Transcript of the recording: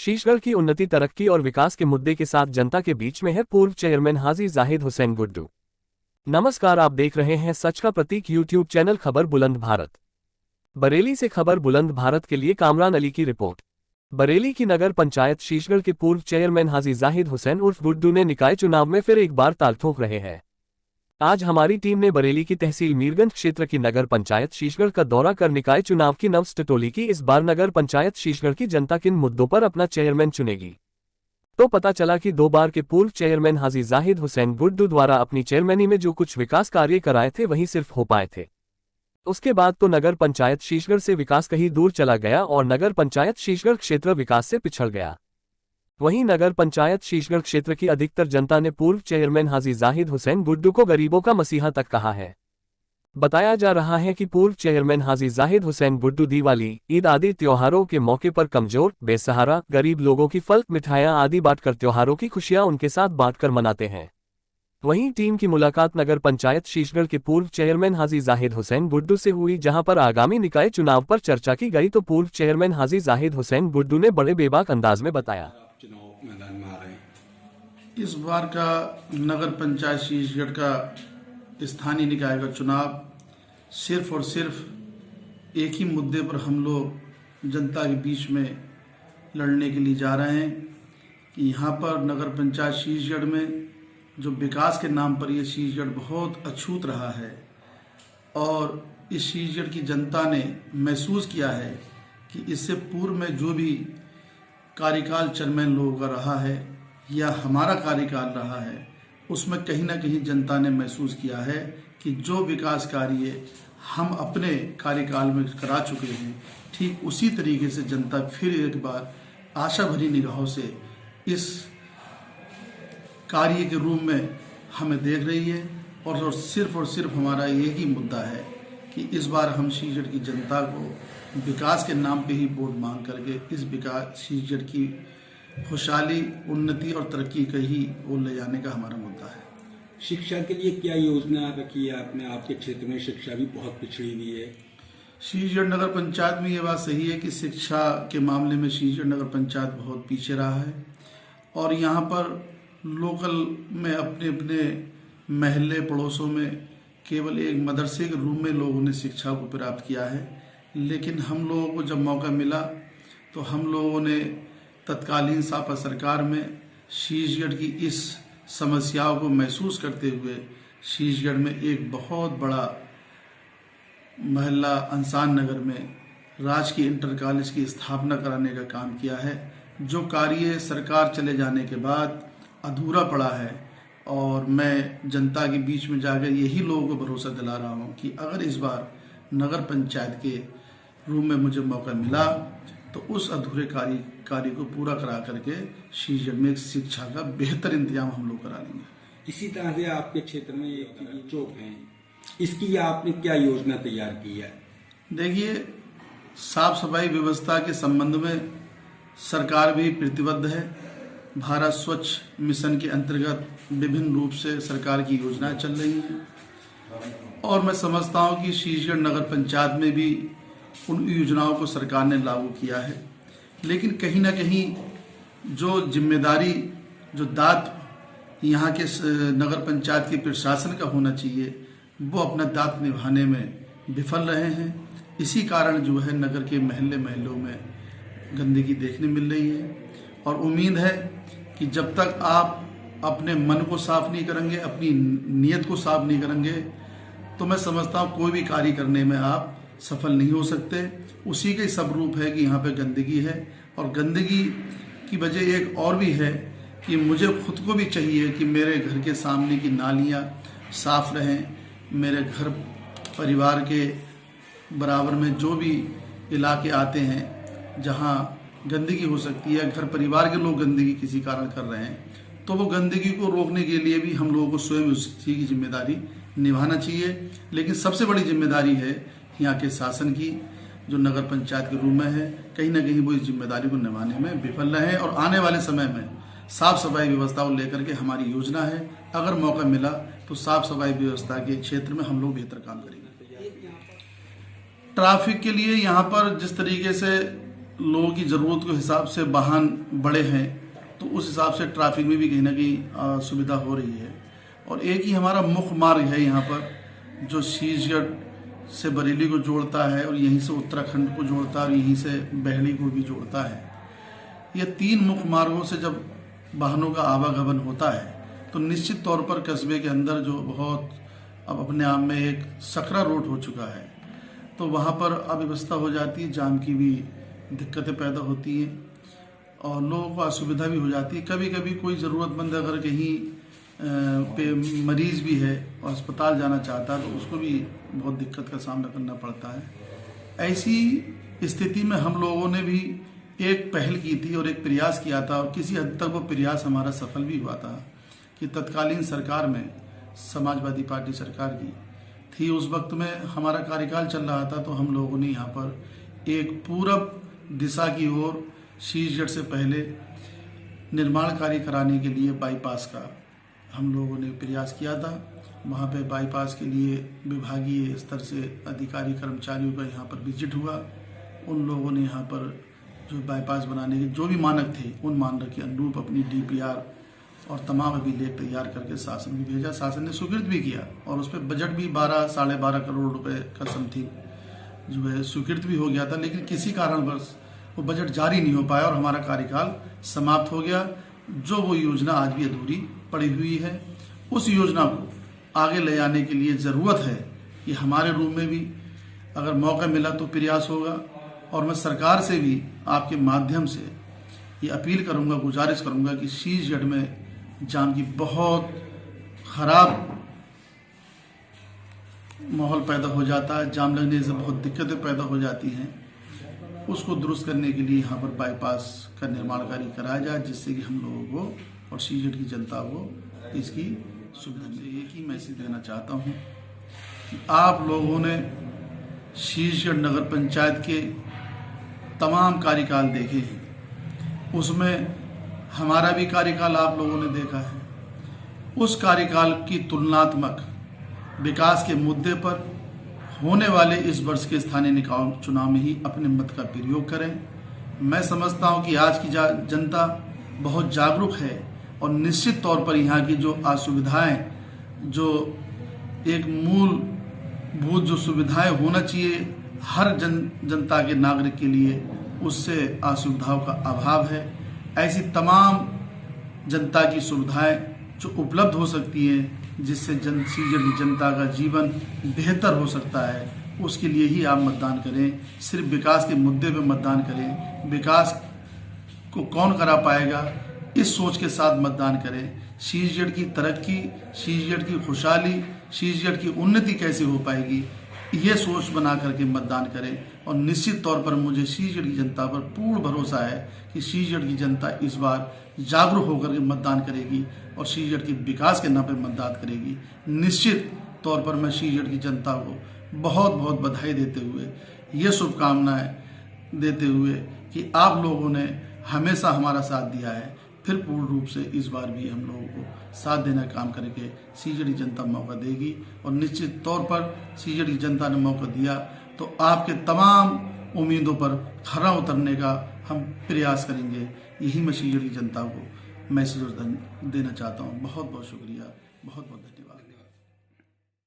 शीशगढ़ की उन्नति, तरक्की और विकास के मुद्दे के साथ जनता के बीच में है पूर्व चेयरमैन हाजी जाहिद हुसैन गुड्डू। नमस्कार, आप देख रहे हैं सच का प्रतीक यूट्यूब चैनल खबर बुलंद भारत। बरेली से खबर बुलंद भारत के लिए कामरान अली की रिपोर्ट। बरेली की नगर पंचायत शीशगढ़ के पूर्व चेयरमैन हाजी जाहिद हुसैन उर्फ गुड्डू ने निकाय चुनाव में फिर एक बार ताल ठोक रहे हैं। आज हमारी टीम ने बरेली की तहसील मीरगंज क्षेत्र की नगर पंचायत शीशगढ़ का दौरा कर निकाय चुनाव की नब्ज टटोली की। इस बार नगर पंचायत शीशगढ़ की जनता किन मुद्दों पर अपना चेयरमैन चुनेगी, तो पता चला कि 2 बार के पूर्व चेयरमैन हाजी जाहिद हुसैन गुड्डू द्वारा अपनी चेयरमैनी में जो कुछ विकास कार्य कराए थे वही सिर्फ हो पाए थे। उसके बाद तो नगर पंचायत शीशगढ़ से विकास कहीं दूर चला गया और नगर पंचायत शीशगढ़ क्षेत्र विकास से पिछड़ गया। वहीं नगर पंचायत शीशगढ़ क्षेत्र की अधिकतर जनता ने पूर्व चेयरमैन हाजी जाहिद हुसैन गुड्डू को गरीबों का मसीहा तक कहा है। बताया जा रहा है कि पूर्व चेयरमैन हाजी जाहिद हुसैन गुड्डू दिवाली, ईद आदि त्योहारों के मौके पर कमजोर, बेसहारा, गरीब लोगों की फल, मिठाइयां आदि बांटकर त्योहारों की खुशियां उनके साथ बांटकर मनाते हैं। वहीं टीम की मुलाकात नगर पंचायत शीशगढ़ के पूर्व चेयरमैन हाजी जाहिद हुसैन गुड्डू से हुई, जहां पर आगामी निकाय चुनाव पर चर्चा की गई। तो पूर्व चेयरमैन हाजी जाहिद हुसैन गुड्डू ने बड़े बेबाक अंदाज में बताया, चुनाव मैदान में आ रहे हैं। इस बार का नगर पंचायत शीशगढ़ का स्थानीय निकाय का चुनाव सिर्फ और सिर्फ एक ही मुद्दे पर हम लोग जनता के बीच में लड़ने के लिए जा रहे हैं कि यहाँ पर नगर पंचायत शीशगढ़ में जो विकास के नाम पर ये शीशगढ़ बहुत अछूत रहा है और इस शीशगढ़ की जनता ने महसूस किया है कि इससे पूर्व में जो भी कार्यकाल चेयरमैन लोगों का रहा है या हमारा कार्यकाल रहा है, उसमें कहीं ना कहीं जनता ने महसूस किया है कि जो विकास कार्य हम अपने कार्यकाल में करा चुके हैं, ठीक उसी तरीके से जनता फिर एक बार आशा भरी निगाहों से इस कार्य के रूप में हमें देख रही है। और सिर्फ हमारा एक ही मुद्दा है कि इस बार हम शीशगढ़ की जनता को विकास के नाम पे ही वोट मांग करके इस विकास शीशगढ़ की खुशहाली, उन्नति और तरक्की का ही ओर ले जाने का हमारा मुद्दा है। शिक्षा के लिए क्या योजना रखी है आपने? आपके क्षेत्र में शिक्षा भी बहुत पिछड़ी हुई है। शीशगढ़ नगर पंचायत में ये बात सही है कि शिक्षा के मामले में शीशगढ़ नगर पंचायत बहुत पीछे रहा है और यहाँ पर लोकल में अपने अपने महल्ले पड़ोसों में केवल एक मदरसे के रूप में लोगों ने शिक्षा को प्राप्त किया है। लेकिन हम लोगों को जब मौका मिला तो हम लोगों ने तत्कालीन सापा सरकार में शीशगढ़ की इस समस्याओं को महसूस करते हुए शीशगढ़ में एक बहुत बड़ा महल्ला अंसान नगर में राजकीय इंटर कॉलेज की स्थापना कराने का काम किया है, जो कार्य सरकार चले जाने के बाद अधूरा पड़ा है। और मैं जनता के बीच में जाकर यही लोगों को भरोसा दिला रहा हूँ कि अगर इस बार नगर पंचायत के रूप में मुझे मौका मिला तो उस अधूरे कार्य को पूरा करा करके शीशगढ़ में शिक्षा का बेहतर इंतजाम हम लोग करा लेंगे। इसी तरह से आपके क्षेत्र में एक चौक है, इसकी आपने क्या योजना तैयार की है? देखिए, साफ सफाई व्यवस्था के संबंध में सरकार भी प्रतिबद्ध है। भारत स्वच्छ मिशन के अंतर्गत विभिन्न रूप से सरकार की योजनाएं चल रही हैं और मैं समझता हूं कि शीशगढ़ नगर पंचायत में भी उन योजनाओं को सरकार ने लागू किया है। लेकिन कहीं ना कहीं जो जिम्मेदारी, जो दायित्व यहाँ के नगर पंचायत के प्रशासन का होना चाहिए, वो अपना दायित्व निभाने में विफल रहे हैं। इसी कारण जो है नगर के महल्लों में गंदगी देखने मिल रही है और उम्मीद है कि जब तक आप अपने मन को साफ नहीं करेंगे, अपनी नीयत को साफ नहीं करेंगे, तो मैं समझता हूँ कोई भी कार्य करने में आप सफल नहीं हो सकते। उसी के सब रूप है कि यहाँ पे गंदगी है और गंदगी की वजह एक और भी है कि मुझे खुद को भी चाहिए कि मेरे घर के सामने की नालियाँ साफ रहें, मेरे घर परिवार के बराबर में जो भी इलाके आते हैं जहाँ गंदगी हो सकती है, घर परिवार के लोग गंदगी किसी कारण कर रहे हैं, तो वो गंदगी को रोकने के लिए भी हम लोगों को स्वयं उसकी जिम्मेदारी निभाना चाहिए। लेकिन सबसे बड़ी जिम्मेदारी है यहाँ के शासन की, जो नगर पंचायत के रूप में है। कहीं ना कहीं वो इस जिम्मेदारी को निभाने में विफल रहे और आने वाले समय में साफ सफाई व्यवस्था को लेकर के हमारी योजना है। अगर मौका मिला तो साफ सफाई व्यवस्था के क्षेत्र में हम लोग बेहतर काम करेंगे। ट्रैफिक के लिए यहाँ पर जिस तरीके से लोगों की ज़रूरत के हिसाब से वाहन बड़े हैं, तो उस हिसाब से ट्रैफिक में भी कहीं ना कहीं सुविधा हो रही है। और एक ही हमारा मुख्य मार्ग है यहाँ पर जो शीशगढ़ से बरेली को जोड़ता है और यहीं से उत्तराखंड को जोड़ता है और यहीं से बहली को भी जोड़ता है। ये 3 मुख्य मार्गों से जब वाहनों का आवागमन होता है तो निश्चित तौर पर कस्बे के अंदर जो बहुत अब अपने आप में एक सकरा रोड हो चुका है, तो वहाँ पर अव्यवस्था हो जाती है, जाम की भी दिक्कतें पैदा होती हैं और लोगों को असुविधा भी हो जाती है। कभी कभी कोई ज़रूरतमंद अगर कहीं पे मरीज़ भी है और अस्पताल जाना चाहता है तो उसको भी बहुत दिक्कत का सामना करना पड़ता है। ऐसी स्थिति में हम लोगों ने भी एक पहल की थी और एक प्रयास किया था और किसी हद तक वो प्रयास हमारा सफल भी हुआ था कि तत्कालीन सरकार में, समाजवादी पार्टी सरकार की थी, उस वक्त में हमारा कार्यकाल चल रहा था, तो हम लोगों ने यहाँ पर एक पूरब दिशा की ओर शीशगढ़ से पहले निर्माण कार्य कराने के लिए बाईपास का हम लोगों ने प्रयास किया था। वहाँ पे बाईपास के लिए विभागीय स्तर से अधिकारी कर्मचारियों का यहाँ पर विजिट हुआ। उन लोगों ने यहाँ पर जो बाईपास बनाने के जो भी मानक थे उन मानक के अनुरूप अपनी डीपीआर और तमाम अभिलेख तैयार करके शासन को भेजा। शासन ने स्वीकृत भी किया और उस पर बजट भी 12-12.5 करोड़ रुपए का समथिंग जो है स्वीकृत भी हो गया था, लेकिन किसी कारणवश वो बजट जारी नहीं हो पाया और हमारा कार्यकाल समाप्त हो गया। जो वो योजना आज भी अधूरी पड़ी हुई है, उस योजना को आगे ले जाने के लिए ज़रूरत है कि हमारे रूप में भी अगर मौका मिला तो प्रयास होगा। और मैं सरकार से भी आपके माध्यम से ये अपील करूंगा, गुजारिश करूंगा कि शीशगढ़ में जाम की बहुत खराब माहौल पैदा हो जाता है, जाम लगने से बहुत दिक्कतें पैदा हो जाती हैं, उसको दुरुस्त करने के लिए यहाँ पर बाईपास का निर्माण कार्य कराया जाए, जिससे कि हम लोगों को और शीशगढ़ की जनता को इसकी सुविधा मिले। एक ही मैसेज देना चाहता हूँ कि आप लोगों ने शीशगढ़ नगर पंचायत के तमाम कार्यकाल देखे हैं, उसमें हमारा भी कार्यकाल आप लोगों ने देखा है। उस कार्यकाल की तुलनात्मक विकास के मुद्दे पर होने वाले इस वर्ष के स्थानीय निकाय चुनाव में ही अपने मत का प्रयोग करें। मैं समझता हूं कि आज की जनता बहुत जागरूक है और निश्चित तौर पर यहाँ की जो असुविधाएं, जो एक मूलभूत जो सुविधाएं होना चाहिए हर जनता के नागरिक के लिए, उससे असुविधाओं का अभाव है। ऐसी तमाम जनता की सुविधाएं जो उपलब्ध हो सकती हैं, जिससे शीशगढ़ की जनता का जीवन बेहतर हो सकता है, उसके लिए ही आप मतदान करें। सिर्फ विकास के मुद्दे पे मतदान करें, विकास को कौन करा पाएगा इस सोच के साथ मतदान करें। शीशगढ़ की तरक्की, शीशगढ़ की खुशहाली, शीशगढ़ की उन्नति कैसे हो पाएगी, ये सोच बना करके मतदान करें। और निश्चित तौर पर मुझे शीशगढ़ की जनता पर पूर्ण भरोसा है कि शीशगढ़ की जनता इस बार जागरूक होकर के मतदान करेगी और शीशगढ़ के विकास के नाम पर मतदान करेगी। निश्चित तौर पर मैं शीशगढ़ की जनता को बहुत बहुत बधाई देते हुए, ये शुभकामनाएं देते हुए कि आप लोगों ने हमेशा हमारा साथ दिया है, फिर पूर्ण रूप से इस बार भी हम लोगों को साथ देना काम करके शीशगढ़ की जनता मौका देगी। और निश्चित तौर पर शीशगढ़ की जनता ने मौका दिया तो आपके तमाम उम्मीदों पर खरा उतरने का हम प्रयास करेंगे। यही मैं शीशगढ़ की जनता को मैसेज देना चाहता हूँ। बहुत बहुत शुक्रिया, बहुत बहुत धन्यवाद।